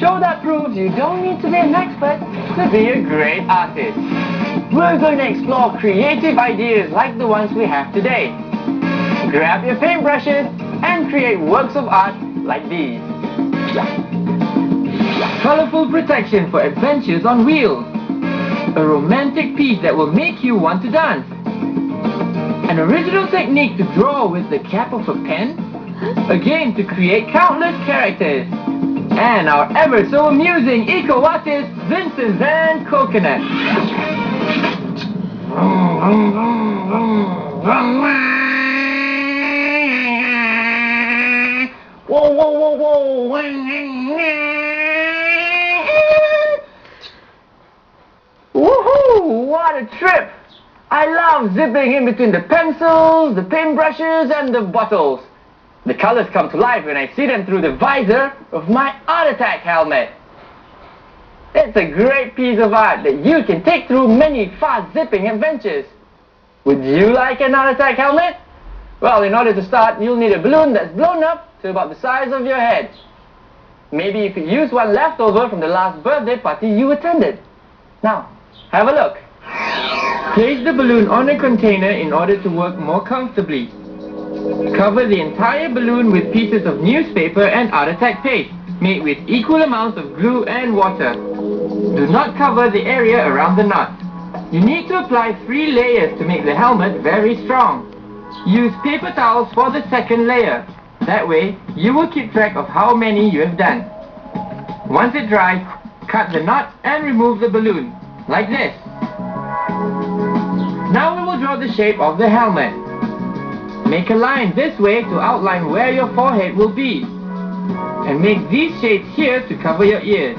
show that proves you don't need to be an expert to be a great artist. We're going to explore creative ideas like the ones we have today. Grab your paintbrushes and create works of art like these. Colorful protection for adventures on wheels. A romantic piece that will make you want to dance. An original technique to draw with the cap of a pen. A game to create countless characters. And our ever so amusing eco-artist, Vincent Van Coconut. Whoa, whoa, whoa, whoa. Woohoo! What a trip! I love zipping in between the pencils, the paintbrushes, and the bottles. The colors come to life when I see them through the visor of my Art Attack helmet. It's a great piece of art that you can take through many fast zipping adventures. Would you like an Art Attack helmet? Well, in order to start, you'll need a balloon that's blown up to about the size of your head. Maybe you could use one left over from the last birthday party you attended. Now, have a look. Place the balloon on a container in order to work more comfortably. Cover the entire balloon with pieces of newspaper and Art Attack paste, made with equal amounts of glue and water. Do not cover the area around the knot. You need to apply 3 layers to make the helmet very strong. Use paper towels for the second layer. That way, you will keep track of how many you have done. Once it dries, cut the knot and remove the balloon, like this. Now we will draw the shape of the helmet. Make a line this way to outline where your forehead will be. And make these shapes here to cover your ears.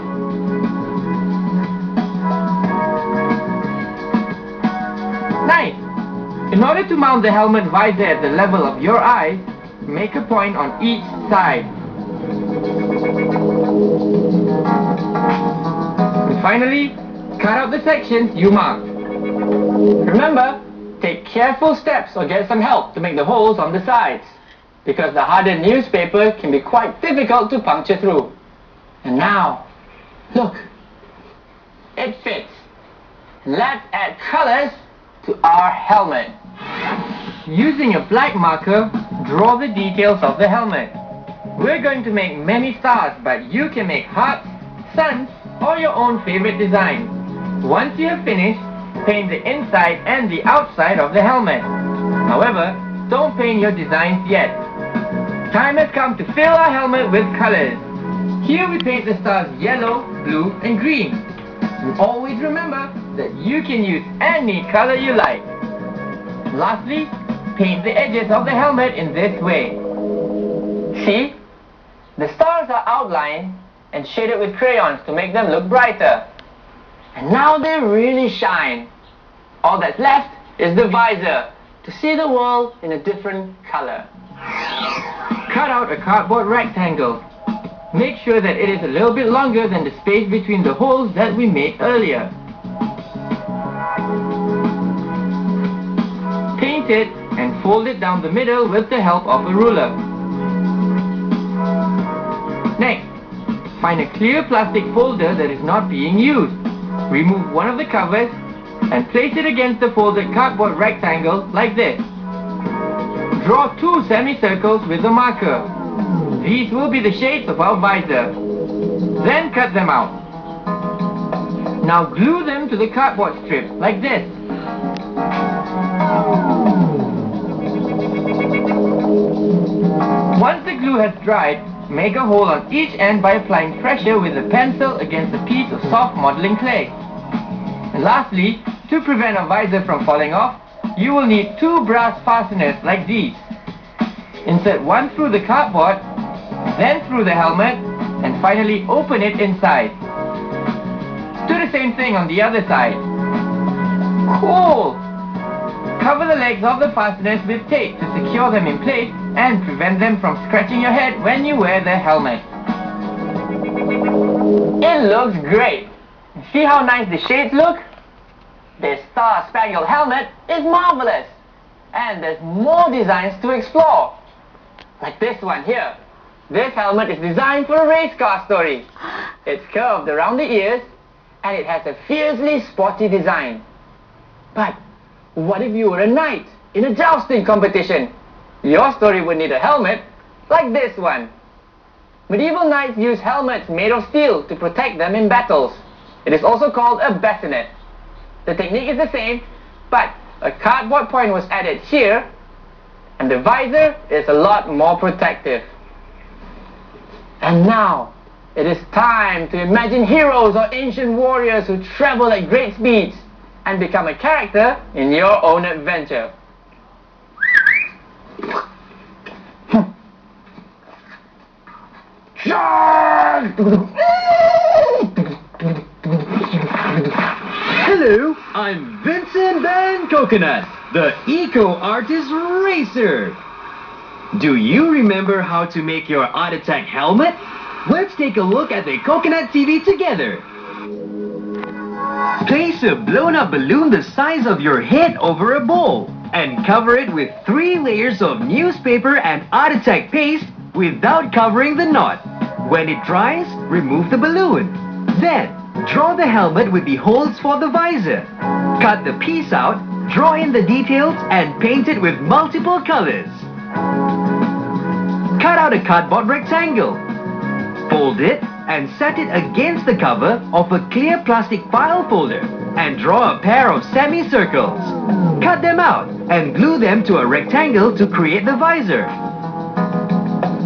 Nice! In order to mount the helmet visor at the level of your eyes, make a point on each side. And finally, cut out the sections you marked. Remember, take careful steps or get some help to make the holes on the sides, because the hardened newspaper can be quite difficult to puncture through. And now, look, it fits. Let's add colors to our helmet. Using a black marker, draw the details of the helmet. We're going to make many stars, but you can make hearts, suns, or your own favorite design. Once you have finished, paint the inside and the outside of the helmet. However, don't paint your designs yet. Time has come to fill our helmet with colors. Here we paint the stars yellow, blue, and green. And always remember that you can use any color you like. Lastly, paint the edges of the helmet in this way. See? The stars are outlined and shaded with crayons to make them look brighter. And now they really shine. All that's left is the visor to see the world in a different color. Cut out a cardboard rectangle. Make sure that it is a little bit longer than the space between the holes that we made earlier. Paint it and fold it down the middle with the help of a ruler. Next, find a clear plastic folder that is not being used. Remove one of the covers and place it against the folded cardboard rectangle like this. Draw 2 semicircles with a marker. These will be the shapes of our visor. Then cut them out. Now glue them to the cardboard strip like this. Once the glue has dried, make a hole on each end by applying pressure with a pencil against a piece of soft modeling clay. And lastly, to prevent a visor from falling off, you will need 2 brass fasteners like these. Insert one through the cardboard, then through the helmet, and finally open it inside. Do the same thing on the other side. Cool! Cover the legs of the fasteners with tape to secure them in place and prevent them from scratching your head when you wear the helmet. It looks great! See how nice the shades look? This Star-Spangled helmet is marvelous! And there's more designs to explore. Like this one here. This helmet is designed for a race car story. It's curved around the ears and it has a fiercely sporty design. But what if you were a knight in a jousting competition? Your story would need a helmet like this one. Medieval knights used helmets made of steel to protect them in battles. It is also called a bassinet. The technique is the same, but a cardboard point was added here, and the visor is a lot more protective. And now, it is time to imagine heroes or ancient warriors who travel at great speeds and become a character in your own adventure. Hello, I'm Vincent Van Coconut, the Eco Artist Racer. Do you remember how to make your Art Attack helmet? Let's take a look at the Coconut TV together. Place a blown-up balloon the size of your head over a bowl and cover it with 3 layers of newspaper and Art Attack paste without covering the knot. When it dries, remove the balloon. Then, draw the helmet with the holes for the visor. Cut the piece out, draw in the details and paint it with multiple colors. Cut out a cardboard rectangle. Fold it and set it against the cover of a clear plastic file folder and draw a pair of semicircles. Cut them out and glue them to a rectangle to create the visor.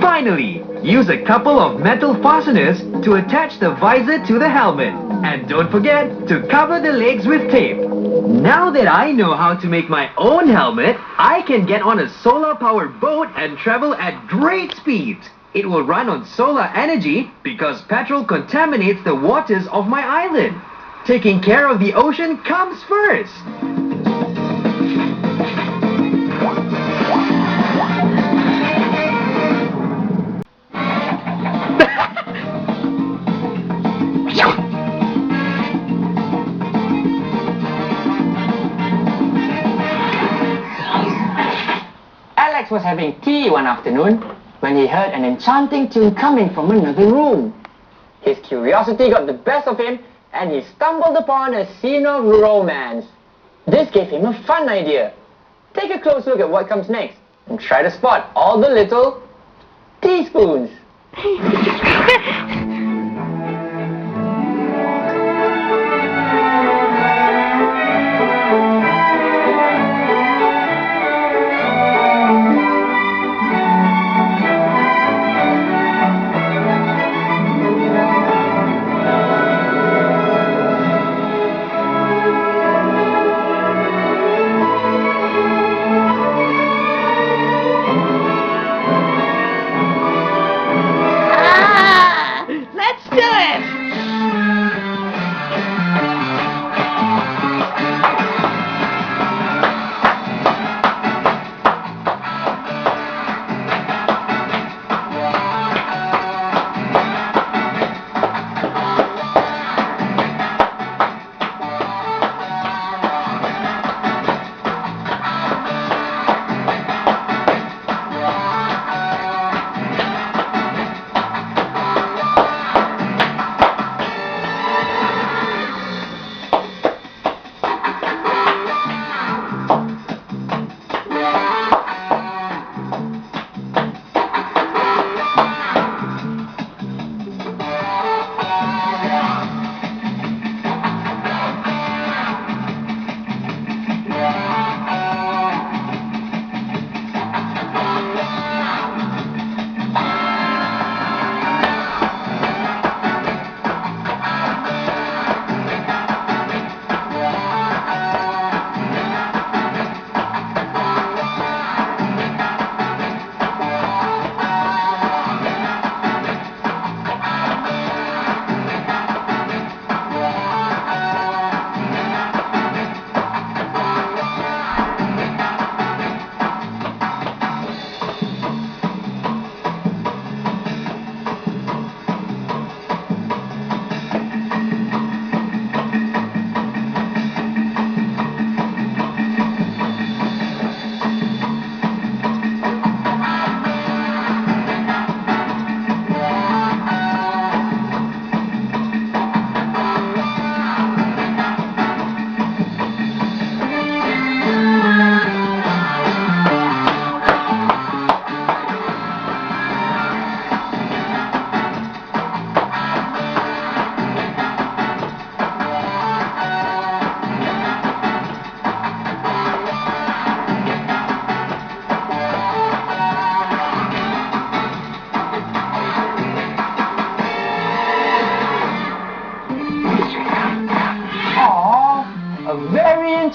Finally, use a couple of metal fasteners to attach the visor to the helmet. And don't forget to cover the legs with tape. Now that I know how to make my own helmet, I can get on a solar-powered boat and travel at great speeds. It will run on solar energy because petrol contaminates the waters of my island. Taking care of the ocean comes first. Alex was having tea one afternoon when he heard an enchanting tune coming from another room. His curiosity got the best of him and he stumbled upon a scene of romance. This gave him a fun idea. Take a close look at what comes next and try to spot all the little teaspoons.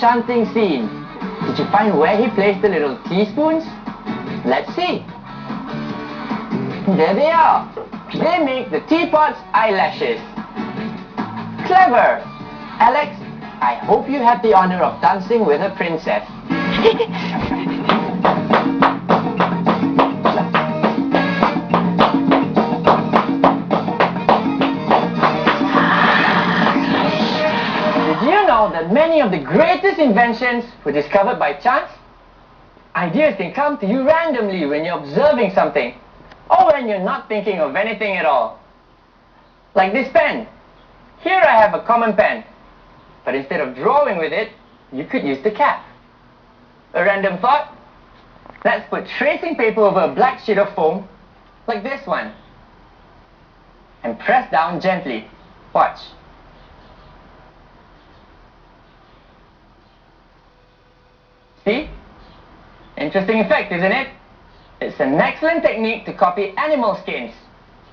enchanting scene. Did you find where he placed the little teaspoons? Let's see. There they are. They make the teapot's eyelashes. Clever! Alex, I hope you had the honor of dancing with a princess. Did you know that many of the greatest inventions were discovered by chance? Ideas can come to you randomly when you're observing something, or when you're not thinking of anything at all. Like this pen. Here I have a common pen, but instead of drawing with it, you could use the cap. A random thought? Let's put tracing paper over a black sheet of foam, like this one, and press down gently. Watch. See? Interesting effect, isn't it? It's an excellent technique to copy animal skins.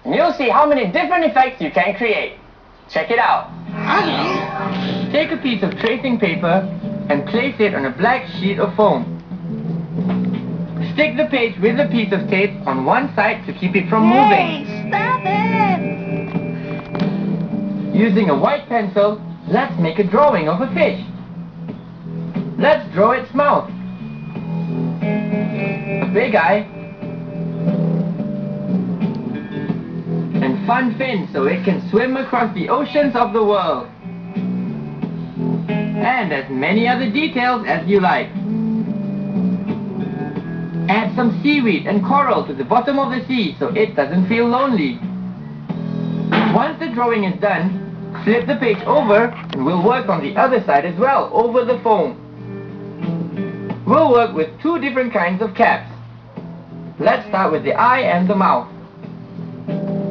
And you'll see how many different effects you can create. Check it out. Take a piece of tracing paper and place it on a black sheet of foam. Stick the page with a piece of tape on one side to keep it from moving. Hey, stop it! Using a white pencil, let's make a drawing of a fish. Let's draw its mouth. A big eye. And fun fins so it can swim across the oceans of the world. And as many other details as you like. Add some seaweed and coral to the bottom of the sea so it doesn't feel lonely. Once the drawing is done, flip the page over and we'll work on the other side as well, over the foam. We'll work with two different kinds of caps. Let's start with the eye and the mouth.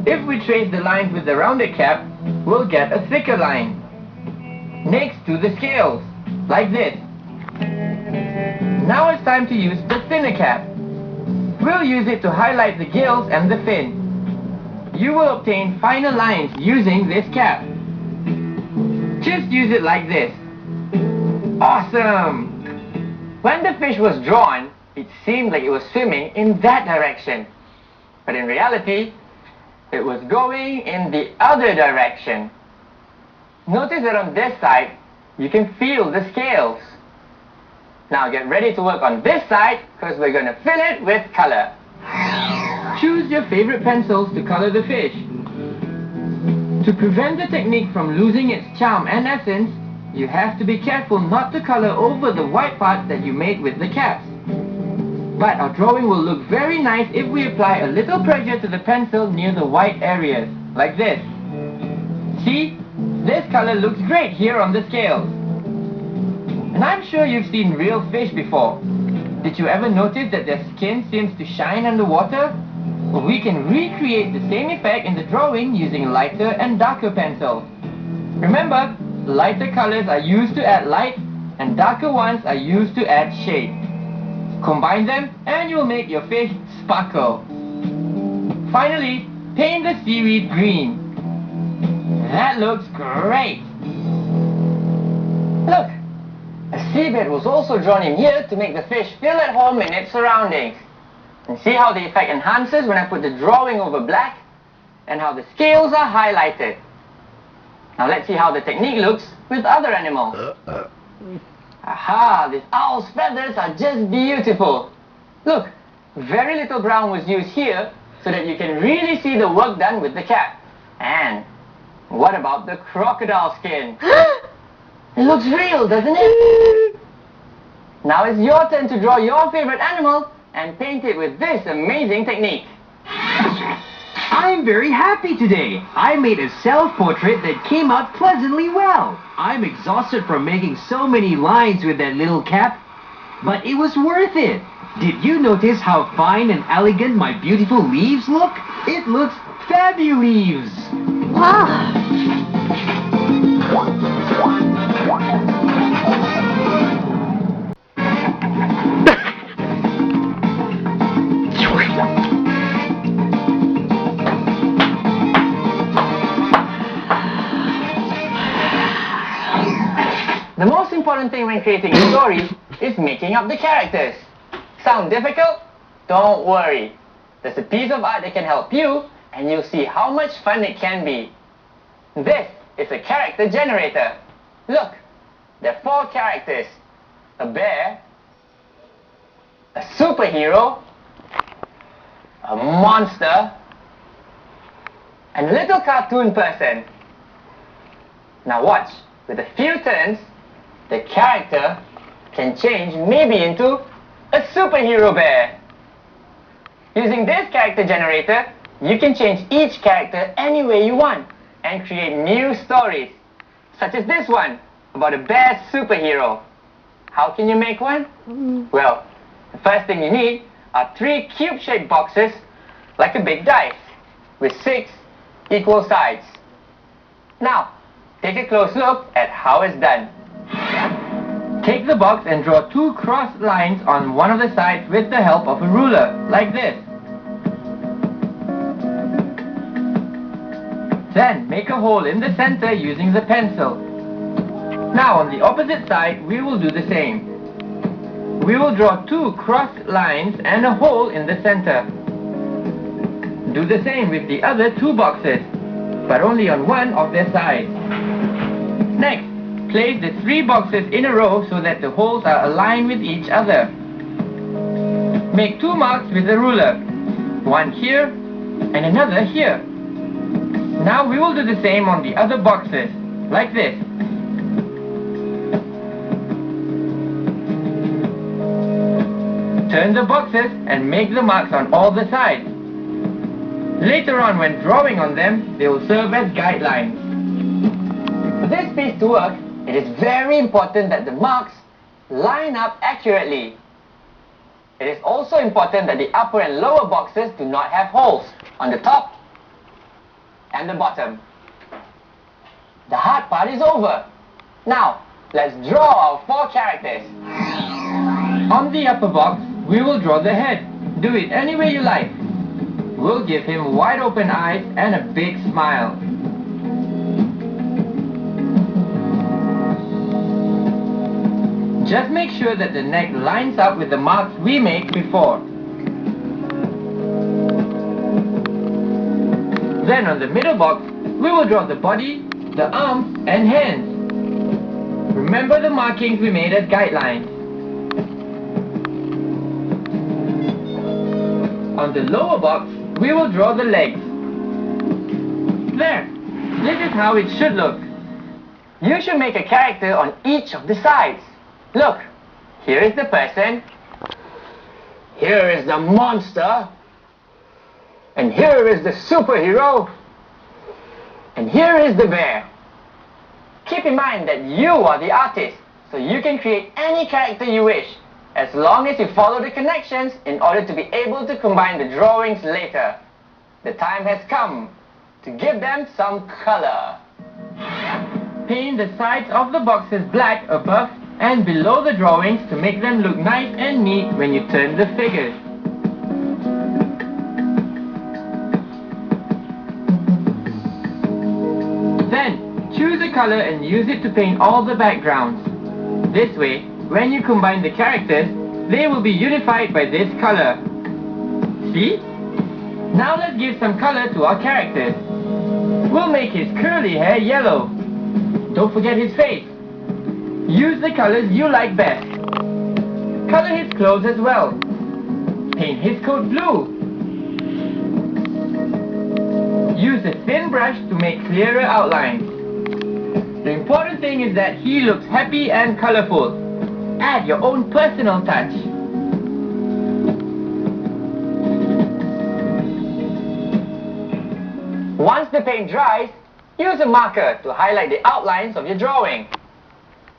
If we trace the lines with the rounded cap, we'll get a thicker line. Next to the scales, like this. Now it's time to use the thinner cap. We'll use it to highlight the gills and the fin. You will obtain finer lines using this cap. Just use it like this. Awesome! When the fish was drawn, it seemed like it was swimming in that direction. But in reality, it was going in the other direction. Notice that on this side, you can feel the scales. Now get ready to work on this side, because we're going to fill it with color. Choose your favorite pencils to color the fish. To prevent the technique from losing its charm and essence, you have to be careful not to color over the white parts that you made with the caps. But our drawing will look very nice if we apply a little pressure to the pencil near the white areas, like this. See? This color looks great here on the scales. And I'm sure you've seen real fish before. Did you ever notice that their skin seems to shine underwater? Well, we can recreate the same effect in the drawing using lighter and darker pencils. Remember, lighter colors are used to add light and darker ones are used to add shade. Combine them and you'll make your fish sparkle. Finally, paint the seaweed green. That looks great! Look! A seabed was also drawn in here to make the fish feel at home in its surroundings. And see how the effect enhances when I put the drawing over black and how the scales are highlighted. Now let's see how the technique looks with other animals. Aha! These owl's feathers are just beautiful. Look, very little brown was used here so that you can really see the work done with the cap. And what about the crocodile skin? It looks real, doesn't it? Now it's your turn to draw your favorite animal and paint it with this amazing technique. I'm very happy today. I made a self-portrait that came out pleasantly well. I'm exhausted from making so many lines with that little cap, but it was worth it. Did you notice how fine and elegant my beautiful leaves look? It looks fabulous. Wow! The most important thing when creating a story is making up the characters. Sound difficult? Don't worry. There's a piece of art that can help you, and you'll see how much fun it can be. This is a character generator. Look, there are 4 characters. A bear, a superhero, a monster, and a little cartoon person. Now watch, with a few turns, the character can change maybe into a superhero bear. Using this character generator, you can change each character any way you want and create new stories, such as this one about a bear superhero. How can you make one? Well, the first thing you need are 3 cube-shaped boxes like a big dice with 6 equal sides. Now, take a close look at how it's done. Take the box and draw 2 crossed lines on one of the sides with the help of a ruler, like this. Then make a hole in the center using the pencil. Now on the opposite side, we will do the same. We will draw 2 crossed lines and a hole in the center. Do the same with the other 2 boxes, but only on one of their sides. Next, place the 3 boxes in a row so that the holes are aligned with each other. Make 2 marks with a ruler, one here and another here. Now we will do the same on the other boxes, like this. Turn the boxes and make the marks on all the sides. Later on, when drawing on them, they will serve as guidelines. For this piece to work, it is very important that the marks line up accurately. It is also important that the upper and lower boxes do not have holes on the top and the bottom. The hard part is over. Now, let's draw our 4 characters. On the upper box, we will draw the head. Do it any way you like. We'll give him wide open eyes and a big smile. Just make sure that the neck lines up with the marks we made before. Then on the middle box, we will draw the body, the arms and hands. Remember the markings we made as guidelines. On the lower box, we will draw the legs. There! This is how it should look. You should make a character on each of the sides. Look, here is the person, here is the monster, and here is the superhero, and here is the bear. Keep in mind that you are the artist, so you can create any character you wish, as long as you follow the connections in order to be able to combine the drawings later. The time has come to give them some color. Paint the sides of the boxes black above and below the drawings to make them look nice and neat when you turn the figures. Then, choose a color and use it to paint all the backgrounds. This way, when you combine the characters, they will be unified by this color. See? Now let's give some color to our characters. We'll make his curly hair yellow. Don't forget his face. Use the colors you like best. Color his clothes as well. Paint his coat blue. Use a thin brush to make clearer outlines. The important thing is that he looks happy and colorful. Add your own personal touch. Once the paint dries, use a marker to highlight the outlines of your drawing.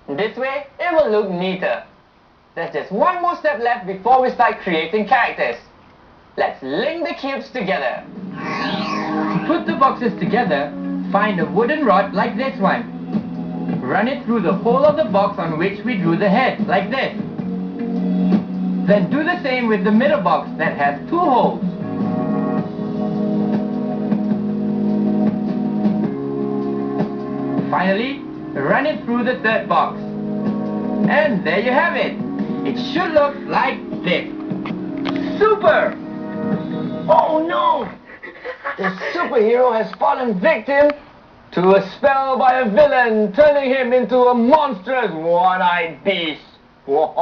This way, it will look neater. There's just one more step left before we start creating characters. Let's link the cubes together. To put the boxes together, find a wooden rod like this one. Run it through the hole of the box on which we drew the head, like this. Then do the same with the middle box that has 2 holes. Finally, run it through the 3rd box. And there you have it. It should look like this. Super! Oh no! The superhero has fallen victim to a spell by a villain, turning him into a monstrous one-eyed beast. Look,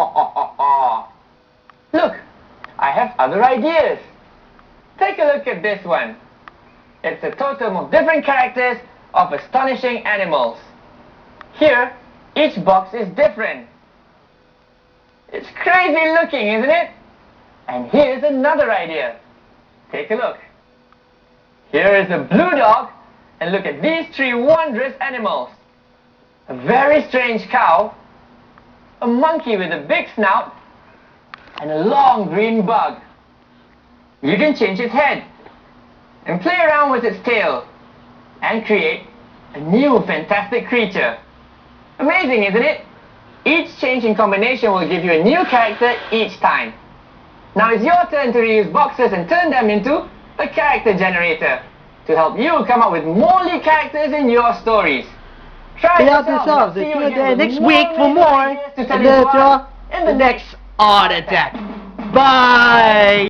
I have other ideas. Take a look at this one. It's a totem of different characters of astonishing animals. Here, each box is different. It's crazy looking, isn't it? And here's another idea. Take a look. Here is a blue dog, and look at these three wondrous animals. A very strange cow, a monkey with a big snout, and a long green bug. You can change its head, and play around with its tail, and create a new fantastic creature. Amazing, isn't it? Each change in combination will give you a new character each time. Now it's your turn to reuse boxes and turn them into a character generator to help you come up with more lead characters in your stories. Try it Help yourself. yourselves. See See you you again there with next week for more ideas to tell you Literature in the next Art Attack. Bye.